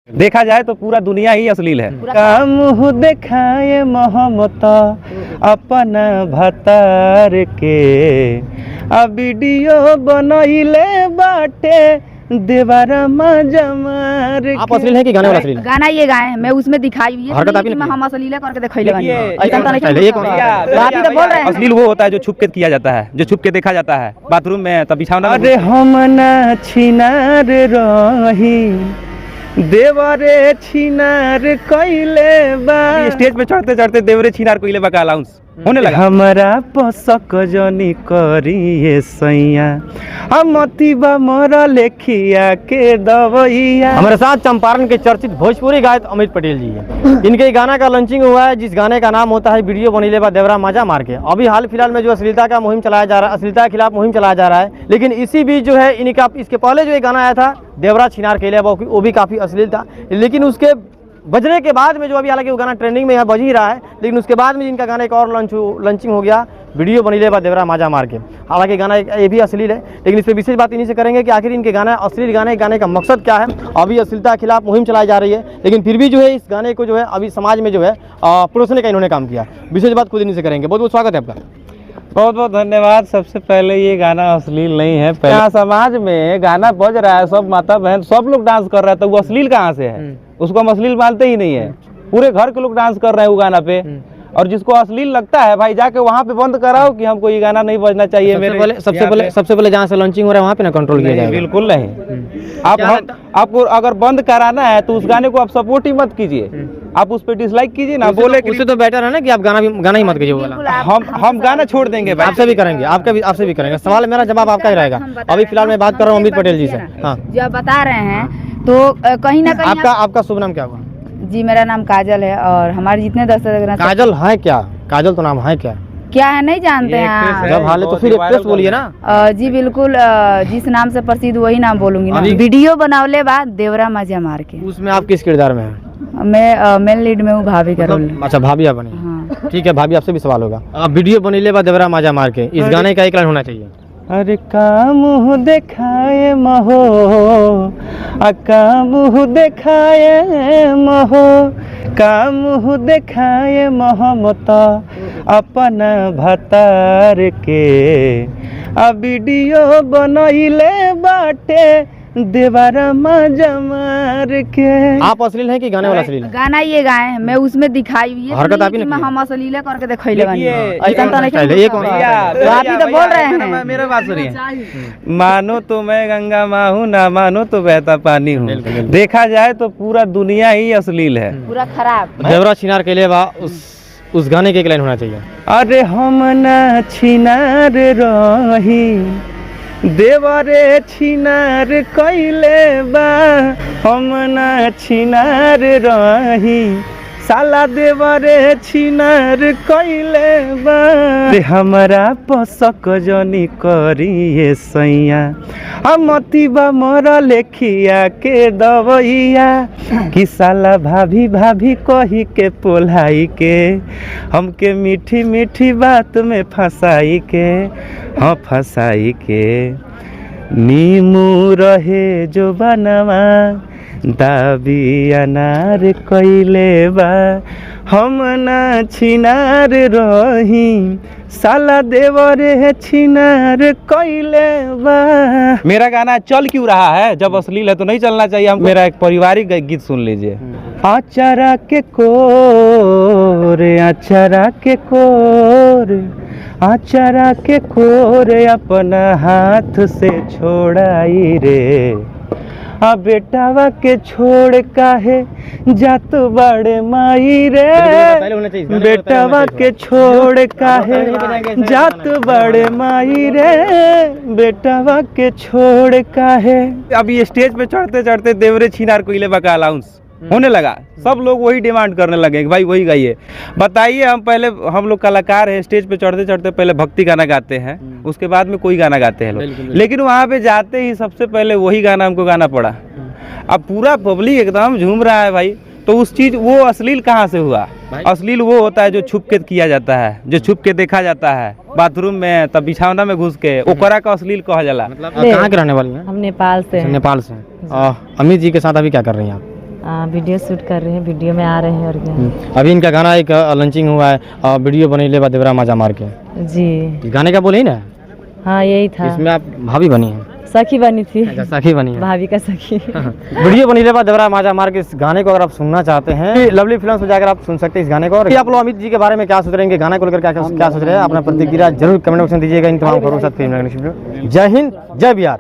देखा जाए तो पूरा दुनिया ही अश्लील है। मुँह देखाए मोहम्मत अपना भतार के वीडियो बनैले बाटे देवारा मार। आप अश्लील है कि गाने वाला अश्लील? गाना ये गाए मैं उसमें दिखाई हुई है हरकत आप ही ने हम अश्लील करके दिखाइले बानी। ऐसा तो नहीं, ये कौन सा? आप ही तो बोल रहे हैं। अश्लील वो होता है जो छुप के किया जाता है, जो छुप के देखा जाता है बाथरूम में तब बिछावना। अरे हम ना छिनार रही देवरे छिनार कइले बा। स्टेज पे चढ़ते चढ़ते देवरे छिनार कोइले बा का अलाउंस होने लगा। हमरा पसक जनी करिए सैया हमतिबा मोरा लेखिया के दवैया। हमारे साथ चंपारण के चर्चित भोजपुरी गायक अमित पटेल जी हैं। इनके गाना का लॉन्चिंग हुआ है जिस गाने का नाम होता है वीडियो बनैले बा देवरा मजा मार के। अभी हाल फिलहाल में जो अश्लीलता का मुहिम चलाया जा रहा है, अश्लीलता के खिलाफ मुहिम चलाया जा रहा है, लेकिन इसी बीच जो है इनका इसके पहले जो एक गाना आया था देवरा छिनार के लिए वो भी काफ़ी अश्लील था। लेकिन उसके बजने के बाद में जो अभी हालांकि वो गाना ट्रेंडिंग में यहाँ बज ही रहा है, लेकिन उसके बाद में इनका गाना एक और लॉन्चिंग हो गया वीडियो बनैले बा देवरा मजा मार के। हालांकि गाना ये भी अश्लील है, लेकिन इस पर विशेष बात इन्हीं से करेंगे कि आखिर इनके गाना अश्लील गाने का मकसद क्या है। अभी अश्लीलता के खिलाफ मुहिम चलाई जा रही है, लेकिन फिर भी जो है इस गाने को जो है अभी समाज में जो है परोसने का इन्होंने काम किया। विशेष बात खुद इन्हीं से करेंगे। बहुत बहुत स्वागत है आपका। बहुत बहुत धन्यवाद। सबसे पहले ये गाना अश्लील नहीं है। यहाँ समाज में गाना बज रहा है, सब माता बहन सब लोग डांस कर रहा है, तो वो अश्लील कहाँ से है? उसको हम अश्लील मानते ही नहीं है। पूरे घर के लोग डांस कर रहे हैं वो गाना पे, और जिसको अश्लील लगता है भाई जाके वहाँ पे बंद कराओ कि हमको ये गाना नहीं बजना चाहिए। सबसे पहले जहाँ से लॉन्चिंग हो रहा है वहाँ पे ना कंट्रोल किया जाए। बिल्कुल नहीं। आपको अगर बंद कराना है तो उस गाने को आप सपोर्ट ही मत कीजिए, आप उस पर डिसलाइक कीजिए ना। बोले उससे तो बेटर है ना कि आप गाना ही मत कीजिए वाला। हम गाना छोड़ देंगे भाई। आपसे भी करेंगे, आपसे भी करेंगे। सवाल मेरा जवाब आपका ही रहेगा। अभी फिलहाल मैं बात कर रहा हूँ अमित पटेल जी से। हाँ, जब बता रहे हैं तो कहीं ना कहीं आपका शुभ नाम क्या हुआ? जी मेरा नाम काजल है और हमारे जितने दर्शक काजल है क्या? काजल तो नाम है क्या है नहीं जानते हैं? जब हाल है तो फिर एक्ट्रेस बोलिए ना। जी बिल्कुल, जिस नाम से प्रसिद्ध वही नाम बोलूंगी ना। वीडियो बनावले बाद देवरा मजा मार के। उसमें आप किस किरदार में हैं? मैं मेन लीड में हूँ, भाभी का रोल। अच्छा, भाभी आप बनी। हाँ ठीक है, भाभी आपसे भी सवाल होगा। आप वीडियो बनैले बा देवरा मजा मार के, इस गाने का एक लाइन होना चाहिए। अरे का मुँह देखाए महो का मुँह देखाए महो का मुँह देखाए मोहम्मत अपना भतार के वीडियो बनैले बाटे देवारा मजा मार के। आप अश्लील है कि गाने वाला अश्लील है? गाना ये गाए मैं उसमें दिखाई हुई है। हरकत आप ही ने हम अश्लील करके दिखाइले बानी। ऐसा तो नहीं, ये कौन सा? तो आप ही तो बोल रहे हैं। मेरा बात सुनिए। मानो तो मैं गंगा माँ हूँ, ना मानो तो बहता पानी हूँ। देखा जाए तो पूरा दुनिया ही अश्लील है, पूरा खराब। देवरा छिनार के लिए उस गाने के एक लाइन होना चाहिए। अरे हम ना छिनार रही देवरे छिनार कइले बा। हम ना छिनार रही साला देवरे छिनार कइले बा। हमरा पसक जनी करिए सैया हमतिबा मोरा लेखिया के दवैया। कि साला भाभी भाभी कही के पोलाई के हमके मीठी मीठी बात में फंसाई के, हाँ फंसाई के। नीमू रहे जो बनवा दाबी अनार कइले बा। हम ना छिनार रही साला देवरे छिनार कइले बा। मेरा गाना चल क्यों रहा है? जब अश्लील है तो नहीं चलना चाहिए हमको। मेरा एक पारिवारिक गीत सुन लीजिए। आचारा के कोर आचारा के कोर आचारा के कोर अपना हाथ से छोड़ाई रे। बेटावा के छोड़ काहे जात बड़े माई रे। बेटावा के छोड़ काहे जात बड़े माई रे। बेटावा के छोड़ काहे। अभी स्टेज पे चढ़ते चढ़ते देवरे छिनार कोइले बा का अलाउंस होने लगा। सब लोग वही डिमांड करने लगे कि भाई वही गाइए। बताइए, हम लोग कलाकार हैं, स्टेज पे चढ़ते चढ़ते पहले भक्ति गाना गाते हैं, उसके बाद में कोई गाना गाते हैं लोग, लेकिन वहाँ पे जाते ही सबसे पहले वही गाना हमको गाना पड़ा। अब पूरा पब्लिक एकदम झूम रहा है भाई, तो उस चीज वो अश्लील कहाँ से हुआ? अश्लील वो होता है जो छुप के किया जाता है, जो छुप के देखा जाता है बाथरूम में तब बिछावना में घुस के, ओकरा का अश्लील कहा जाला। मतलब कहाँ के रहने वाली हैं? हम नेपाल से। नेपाल से। अमित जी के साथ अभी क्या कर रही हैं आप? वीडियो शूट कर रहे हैं, वीडियो में आ रहे हैं और क्या। अभी इनका गाना एक लॉन्चिंग हुआ है और वीडियो बनेले बा देवरा मजा मार के। जी गाने का बोले ही ना, हाँ यही था। इसमें आप भाभी बनी हैं, सखी बनी थी, सखी बनी है, भाभी का सखी। वीडियो बनी ले बा देवरा मजा मार के। इस गाने को अगर आप सुनना चाहते हैं लवली फिल्म्स में जाकर आप सुन सकते हैं इस गाने को। और आप लोग अमित जी के बारे में क्या सोच रहे हैं, गाना को लेकर क्या सोच रहे हैं, अपना प्रतिक्रिया जरूर कमेंट बॉक्स में दीजिएगा। इन तमाम खबरों के साथ फिल्म। जय हिंद, जय बिहार।